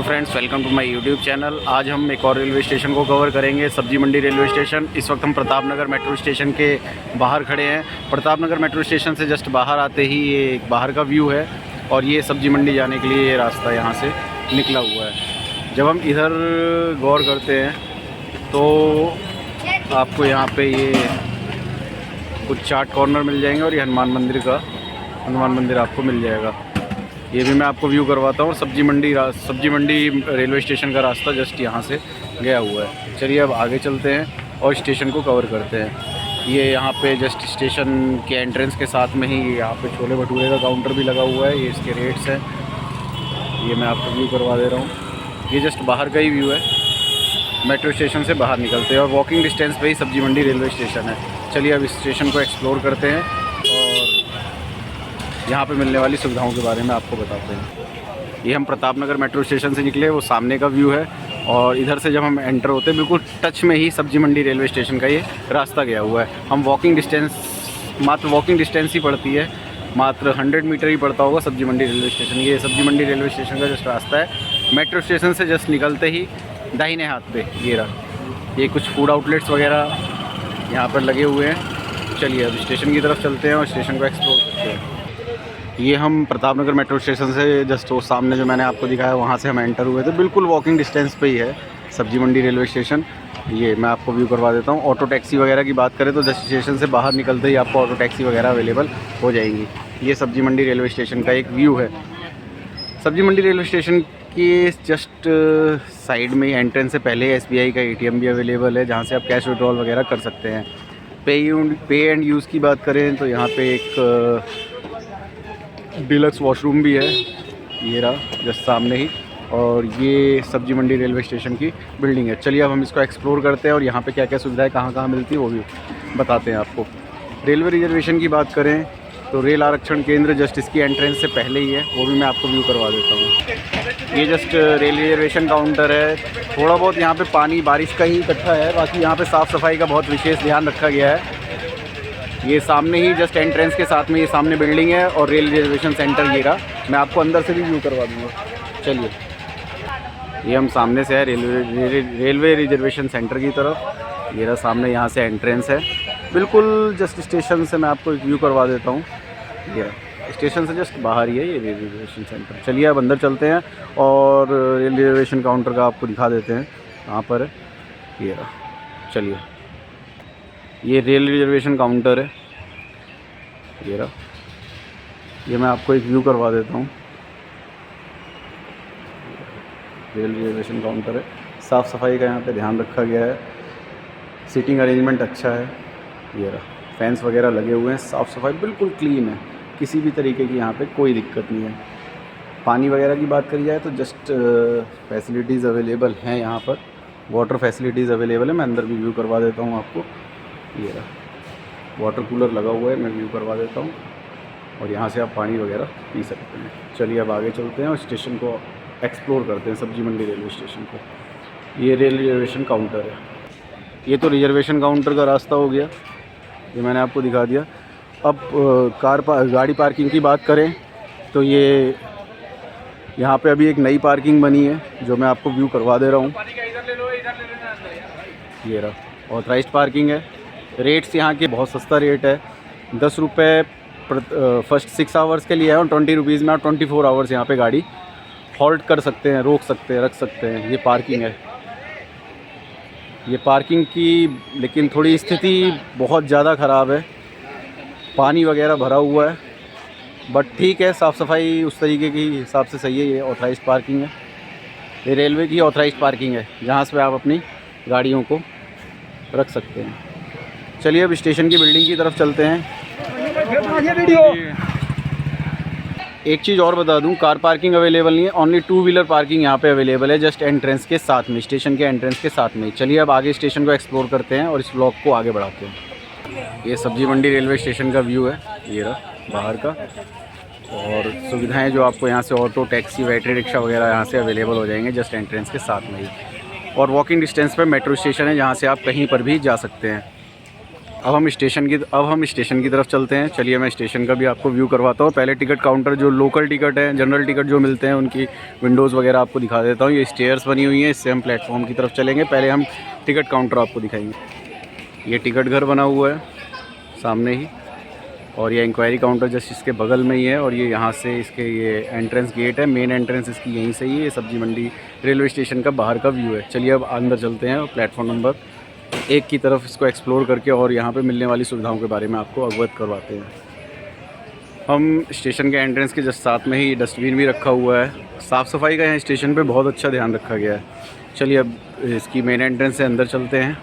Friends, welcome to my YouTube channel. आज हम एक और रेलवे स्टेशन को कवर करेंगे, सब्जी मंडी रेलवे स्टेशन। इस वक्त हम प्रताप नगर मेट्रो स्टेशन के बाहर खड़े हैं। प्रताप नगर मेट्रो स्टेशन से जस्ट बाहर आते ही ये एक बाहर का व्यू है और ये सब्जी मंडी जाने के लिए ये रास्ता यहाँ से निकला हुआ है। जब हम इधर गौर करते हैं तो आपको यहाँ पे ये कुछ चाट कॉर्नर मिल जाएंगे और ये हनुमान मंदिर आपको मिल जाएगा। ये भी मैं आपको व्यू करवाता हूँ। सब्जी मंडी रेलवे स्टेशन का रास्ता जस्ट यहाँ से गया हुआ है। चलिए अब आगे चलते हैं और स्टेशन को कवर करते हैं। ये यहाँ पे जस्ट स्टेशन के एंट्रेंस के साथ में ही यहाँ पे छोले भटूरे का काउंटर भी लगा हुआ है। ये इसके रेट्स हैं, ये मैं आपको व्यू करवा दे रहा हूँ। ये जस्ट बाहर का ही व्यू है, मेट्रो स्टेशन से बाहर निकलते हैं और वॉकिंग डिस्टेंस पे ही सब्जी मंडी रेलवे स्टेशन है। चलिए अब इस स्टेशन को एक्सप्लोर करते हैं और यहाँ पे मिलने वाली सुविधाओं के बारे में आपको बताते हैं। ये हम प्रताप नगर मेट्रो स्टेशन से निकले, वो सामने का व्यू है और इधर से जब हम एंटर होते हैं बिल्कुल टच में ही सब्जी मंडी रेलवे स्टेशन का ये रास्ता गया हुआ है। हम मात्र वॉकिंग डिस्टेंस ही पड़ती है, मात्र 100 मीटर ही पड़ता होगा सब्जी मंडी रेलवे स्टेशन। ये सब्जी मंडी रेलवे स्टेशन का जस्ट रास्ता है। मेट्रो स्टेशन से जस्ट निकलते ही दाहिने हाथ पे ये रहा, ये कुछ फूड आउटलेट्स वगैरह यहाँ पर लगे हुए हैं। चलिए अब स्टेशन की तरफ चलते हैं और स्टेशन को एक्सप्लोर करते हैं। ये हम प्रताप नगर मेट्रो स्टेशन से जस्ट वो सामने जो मैंने आपको दिखाया वहाँ से हम एंटर हुए थे। बिल्कुल वॉकिंग डिस्टेंस पे ही है सब्जी मंडी रेलवे स्टेशन। ये मैं आपको व्यू करवा देता हूँ। ऑटो टैक्सी वगैरह की बात करें तो जस्ट स्टेशन से बाहर निकलते ही आपको ऑटो टैक्सी वगैरह अवेलेबल हो जाएंगी। ये सब्जी मंडी रेलवे स्टेशन का एक व्यू है। सब्जी मंडी रेलवे स्टेशन की जस्ट साइड में एंट्रेंस से पहले SBI का ATM भी अवेलेबल है, जहाँ से आप कैश विड्रॉल वगैरह कर सकते हैं। पे एंड यूज़ की बात करें तो यहाँ पे एक डिलक्स वॉशरूम भी है, ये रहा जस्ट सामने ही। और ये सब्जी मंडी रेलवे स्टेशन की बिल्डिंग है। चलिए अब हम इसको एक्सप्लोर करते हैं और यहाँ पे क्या क्या सुविधाएं कहाँ मिलती है वो भी बताते हैं आपको। रेलवे रिजर्वेशन की बात करें तो रेल आरक्षण केंद्र जस्ट इसकी एंट्रेंस से पहले ही है, वो भी मैं आपको व्यू करवा देता हूँ। ये जस्ट रेल रिजर्वेशन काउंटर है। थोड़ा बहुत यहाँ पे पानी बारिश का ही इकट्ठा है, बाकी यहाँ पे साफ़ सफाई का बहुत विशेष ध्यान रखा गया है। ये सामने ही जस्ट एंट्रेंस के साथ में ये सामने बिल्डिंग है और रेल रिजर्वेशन सेंटर ये रहा। मैं आपको अंदर से भी व्यू करवा दूँगा। चलिए ये हम सामने से है रेलवे रिजर्वेशन सेंटर की तरफ। ये रहा सामने, यहाँ से एंट्रेंस है। बिल्कुल जस्ट स्टेशन से मैं आपको एक व्यू करवा देता हूँ। ये स्टेशन से जस्ट बाहर ही है ये रेल रिजर्वेशन सेंटर। चलिए अब अंदर चलते हैं और रेल रिजर्वेशन काउंटर का आपको दिखा देते हैं कहाँ पर है। ये रहा, चलिए ये रेल रिजर्वेशन काउंटर है। ये रहा, ये मैं आपको एक व्यू करवा देता हूँ। रेल रिजर्वेशन काउंटर है। साफ़ सफाई का यहाँ पे ध्यान रखा गया है, सीटिंग अरेंजमेंट अच्छा है। ये रहा, फैंस वगैरह लगे हुए हैं, साफ़ सफाई बिल्कुल क्लीन है, किसी भी तरीके की यहाँ पे कोई दिक्कत नहीं है। पानी वगैरह की बात करी जाए तो जस्ट फैसिलिटीज़ अवेलेबल हैं यहाँ पर, वाटर फैसिलिटीज़ अवेलेबल है। मैं अंदर भी व्यू करवा देता हूँ आपको। ये रहा, वाटर कूलर लगा हुआ है, मैं व्यू करवा देता हूँ और यहाँ से आप पानी वगैरह पी सकते हैं। चलिए अब आगे चलते हैं और स्टेशन को एक्सप्लोर करते हैं, सब्जी मंडी रेलवे स्टेशन को। ये रेल रिजर्वेशन काउंटर है। ये तो रिजर्वेशन काउंटर का रास्ता हो गया, ये मैंने आपको दिखा दिया। अब गाड़ी पार्किंग की बात करें तो ये यहाँ पे अभी एक नई पार्किंग बनी है जो मैं आपको व्यू करवा दे रहा हूँ। ये रहा, ऑथराइज्ड पार्किंग है। रेट्स यहाँ के बहुत सस्ता रेट है, 10 रुपये फर्स्ट 6 आवर्स के लिए है और 20 रुपीज़ में आप 24 आवर्स यहाँ पे गाड़ी हॉल्ट कर सकते हैं, रोक सकते हैं, रख सकते हैं। ये पार्किंग है। ये पार्किंग की लेकिन थोड़ी स्थिति बहुत ज़्यादा ख़राब है, पानी वगैरह भरा हुआ है, बट ठीक है, साफ़ सफाई उस तरीके की हिसाब से सही है। ये ऑथराइज्ड पार्किंग है, ये रेलवे की ऑथराइज्ड पार्किंग है जहाँ से आप अपनी गाड़ियों को रख सकते हैं। चलिए अब स्टेशन की बिल्डिंग की तरफ चलते हैं। एक चीज़ और बता दूं, कार पार्किंग अवेलेबल नहीं है, ओनली 2 व्हीलर पार्किंग यहाँ पे अवेलेबल है जस्ट एंट्रेंस के साथ में, स्टेशन के एंट्रेंस के साथ में। चलिए अब आगे स्टेशन को एक्सप्लोर करते हैं और इस व्लॉग को आगे बढ़ाते हैं। ये सब्जी मंडी रेलवे स्टेशन का व्यू है, ये रहा बाहर का। और सुविधाएं जो आपको यहाँ से ऑटो टैक्सी बैटरी रिक्शा वगैरह यहाँ से अवेलेबल हो जाएंगे जस्ट एंट्रेंस के साथ में ही। और वॉकिंग डिस्टेंस पे मेट्रो स्टेशन है जहाँ से आप कहीं पर भी जा सकते हैं। अब हम स्टेशन की तरफ चलते हैं। चलिए मैं स्टेशन का भी आपको व्यू करवाता हूँ। पहले टिकट काउंटर, जो लोकल टिकट है, जनरल टिकट जो मिलते हैं, उनकी विंडोज़ वगैरह आपको दिखा देता हूँ। ये स्टेयर्स बनी हुई हैं, इससे हम प्लेटफॉर्म की तरफ चलेंगे। पहले हम टिकट काउंटर आपको दिखाएंगे। ये टिकट घर बना हुआ है सामने ही, और ये इंक्वायरी काउंटर जस्ट इसके बगल में ही है। और ये यहाँ से इसके ये एंट्रेंस गेट है, मेन एंट्रेंस इसकी यहीं से ही है। ये सब्जी मंडी रेलवे स्टेशन का बाहर का व्यू है। चलिए अब अंदर चलते हैं और प्लेटफॉर्म नंबर 1 की तरफ इसको एक्सप्लोर करके और यहाँ पे मिलने वाली सुविधाओं के बारे में आपको अवगत करवाते हैं। हम स्टेशन के एंट्रेंस के जस्ट साथ में ही डस्टबिन भी रखा हुआ है। साफ़ सफाई का यहाँ स्टेशन पे बहुत अच्छा ध्यान रखा गया है। चलिए अब इसकी मेन एंट्रेंस से अंदर चलते हैं।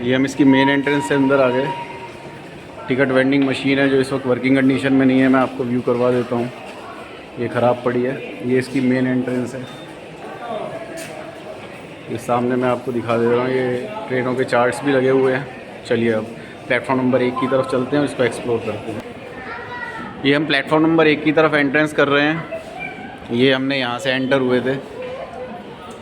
ये हम इसकी मेन एंट्रेंस से अंदर आ गए। टिकट वेंडिंग मशीन है जो इस वक्त वर्किंग कंडीशन में नहीं है, मैं आपको व्यू करवा देता हूँ। ये ख़राब पड़ी है। ये इसकी मेन एंट्रेंस है। ये सामने मैं आपको दिखा दे रहा हूँ। ये ट्रेनों के चार्ट्स भी लगे हुए हैं। चलिए अब प्लेटफॉर्म नंबर 1 की तरफ चलते हैं और इसको एक्सप्लोर करते हैं। ये हम प्लेटफॉर्म नंबर 1 की तरफ एंट्रेंस कर रहे हैं। ये हमने यहाँ से एंटर हुए थे।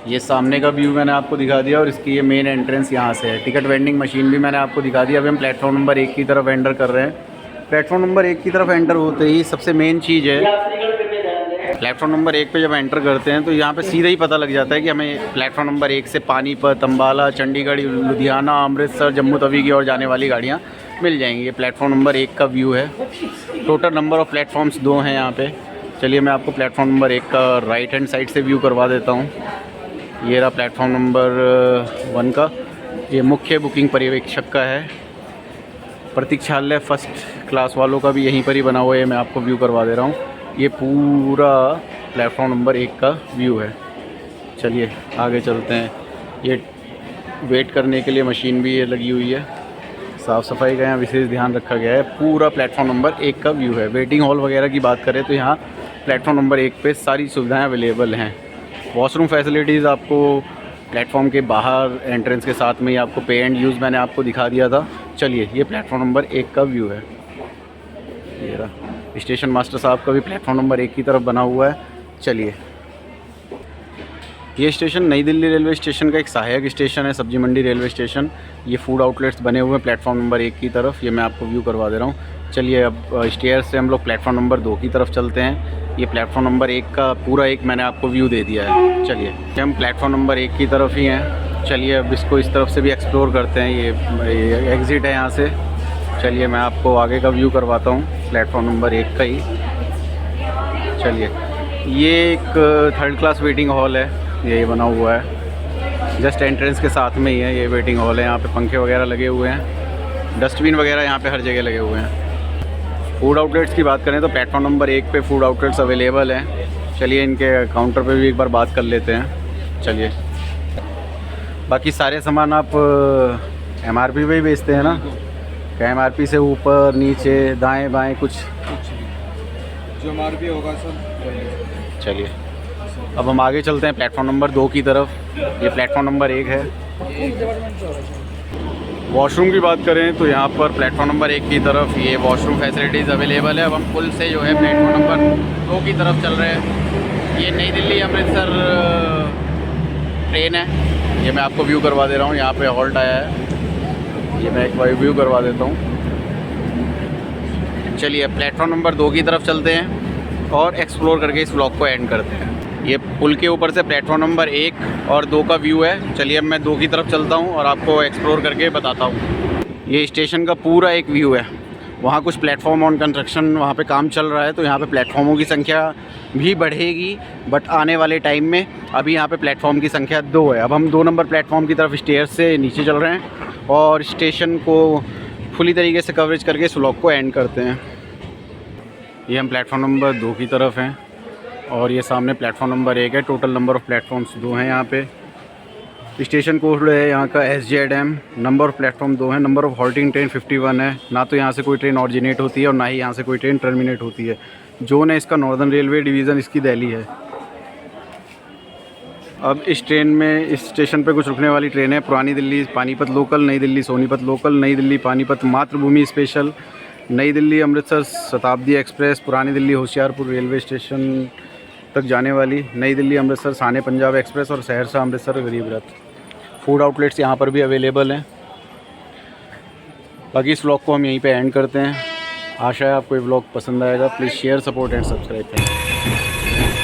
ये सामने का व्यू मैंने आपको दिखा दिया और इसकी ये मेन एंट्रेंस यहाँ से है। टिकट वेंडिंग मशीन भी मैंने आपको दिखा दी। अभी हम प्लेटफॉर्म नंबर 1 की तरफ एंटर कर रहे हैं। प्लेटफॉर्म नंबर 1 की तरफ एंटर होते ही सबसे मेन चीज़ है, प्लेटफॉर्म नंबर 1 पे जब एंटर करते हैं तो यहाँ पे सीधा ही पता लग जाता है कि हमें प्लेटफॉर्म नंबर 1 से पानीपत, अम्बाला, चंडीगढ़, लुधियाना, अमृतसर, जम्मू तवी की ओर जाने वाली गाड़ियाँ मिल जाएंगी। ये प्लेटफॉर्म नंबर 1 का व्यू है। टोटल नंबर ऑफ़ प्लेटफॉर्म्स 2 हैं यहाँ पे। चलिए मैं आपको प्लेटफॉर्म नंबर 1 का राइट हैंड साइड से व्यू करवा देता हूँ। ये रहा प्लेटफॉर्म नंबर 1 का। ये मुख्य बुकिंग पर्यवेक्षक का है। प्रतीक्षालय फर्स्ट क्लास वालों का भी यहीं पर ही बना हुआ है। मैं आपको व्यू करवा दे रहा हूँ। ये पूरा प्लेटफॉर्म नंबर 1 का व्यू है। चलिए आगे चलते हैं। ये वेट करने के लिए मशीन भी ये लगी हुई है। साफ़ सफाई का यहाँ विशेष ध्यान रखा गया है। पूरा प्लेटफॉर्म नंबर 1 का व्यू है। वेटिंग हॉल वगैरह की बात करें तो यहाँ प्लेटफॉर्म नंबर 1 पे सारी सुविधाएं अवेलेबल हैं। वॉशरूम फैसिलिटीज़ आपको प्लेटफॉर्म के बाहर एंट्रेंस के साथ में ही आपको पे एंड यूज़ मैंने आपको दिखा दिया था। चलिए ये प्लेटफॉर्म नंबर 1 का व्यू है। ये रहा। स्टेशन मास्टर साहब का भी प्लेटफॉर्म नंबर 1 की तरफ बना हुआ है। चलिए ये स्टेशन नई दिल्ली रेलवे स्टेशन का एक सहायक स्टेशन है, सब्जी मंडी रेलवे स्टेशन। ये फूड आउटलेट्स बने हुए हैं प्लेटफॉर्म नंबर 1 की तरफ। ये मैं आपको व्यू करवा दे रहा हूँ। चलिए अब स्टेयर से हम लोग प्लेटफॉर्म नंबर 2 की तरफ चलते हैं। ये प्लेटफॉर्म नंबर 1 का पूरा एक मैंने आपको व्यू दे दिया है। चलिए हम प्लेटफॉर्म नंबर 1 की तरफ ही हैं। चलिए अब इसको इस तरफ से भी एक्सप्लोर करते हैं। ये एग्ज़िट है यहाँ से। चलिए मैं आपको आगे का व्यू करवाता हूँ प्लेटफॉर्म नंबर 1 का ही। चलिए ये एक 3rd क्लास वेटिंग हॉल है। ये बना हुआ है जस्ट एंट्रेंस के साथ में ही है। ये वेटिंग हॉल है। यहाँ पे पंखे वगैरह लगे हुए हैं, डस्टबिन वगैरह यहाँ पे हर जगह लगे हुए हैं। फूड आउटलेट्स की बात करें तो प्लेटफॉर्म नंबर 1 पे फूड आउटलेट्स अवेलेबल हैं। चलिए इनके काउंटर पे भी एक बार बात कर लेते हैं। चलिए बाकी सारे सामान आप MRP पे ही बेचते हैं ना? क्या MRP से ऊपर नीचे दाएं बाएं कुछ जो MRP होगा सर। चलिए अब हम आगे चलते हैं प्लेटफॉर्म नंबर 2 की तरफ। ये प्लेटफॉर्म नंबर 1 है। वॉशरूम की बात करें तो यहाँ पर प्लेटफॉर्म नंबर 1 की तरफ ये वॉशरूम फैसिलिटीज़ अवेलेबल है। अब हम पुल से जो है प्लेटफॉर्म नंबर 2 की तरफ चल रहे हैं। ये नई दिल्ली अमृतसर ट्रेन है। ये मैं आपको व्यू करवा दे रहा हूँ। यहाँ पे हॉल्ट आया है। ये मैं एक बार व्यू करवा देता हूँ। चलिए प्लेटफॉर्म नंबर 2 की तरफ चलते हैं और एक्सप्लोर करके इस व्लॉग को एंड करते हैं। ये पुल के ऊपर से प्लेटफॉर्म नंबर 1 और 2 का व्यू है। चलिए अब मैं 2 की तरफ चलता हूँ और आपको एक्सप्लोर करके बताता हूँ। ये स्टेशन का पूरा एक व्यू है। वहाँ कुछ प्लेटफॉर्म ऑन कंस्ट्रक्शन वहाँ पे काम चल रहा है, तो यहाँ पे प्लेटफॉर्मों की संख्या भी बढ़ेगी, बट आने वाले टाइम में अभी यहाँ पे प्लेटफॉर्म की संख्या 2 है। अब हम 2 नंबर प्लेटफॉर्म की तरफ स्टेयर्स से नीचे चल रहे हैं और स्टेशन को फुली तरीके से कवरेज करके इस व्लॉग को एंड करते हैं। ये हम प्लेटफॉर्म नंबर 2 की तरफ हैं और ये सामने प्लेटफॉर्म नंबर 1 है। टोटल नंबर ऑफ़ प्लेटफॉर्म्स 2 हैं यहाँ पे। स्टेशन कोड है यहाँ का SJM। नंबर ऑफ़ प्लेटफॉर्म 2 है। नंबर ऑफ़ हॉल्टिंग ट्रेन 51 है। ना तो यहाँ से कोई ट्रेन ऑरिजिनेट होती है और ना ही यहाँ से कोई ट्रेन टर्मिनेट होती है। जोन है इसका नॉर्दर्न रेलवे डिवीज़न, इसकी दिल्ली है। अब इस ट्रेन में इस स्टेशन पे कुछ रुकने वाली ट्रेन है। पुरानी दिल्ली पानीपत लोकल, नई दिल्ली सोनीपत लोकल, नई दिल्ली पानीपत मातृभूमि स्पेशल, नई दिल्ली अमृतसर शताब्दी एक्सप्रेस, पुरानी दिल्ली होशियारपुर रेलवे स्टेशन तक जाने वाली, नई दिल्ली अमृतसर शान पंजाब एक्सप्रेस और सहरसा अमृतसर गरीब रथ। फूड आउटलेट्स यहाँ पर भी अवेलेबल हैं। बाकी इस व्लॉग को हम यहीं पे एंड करते हैं। आशा है आपको ये व्लॉग पसंद आएगा। Please share, support and subscribe करें।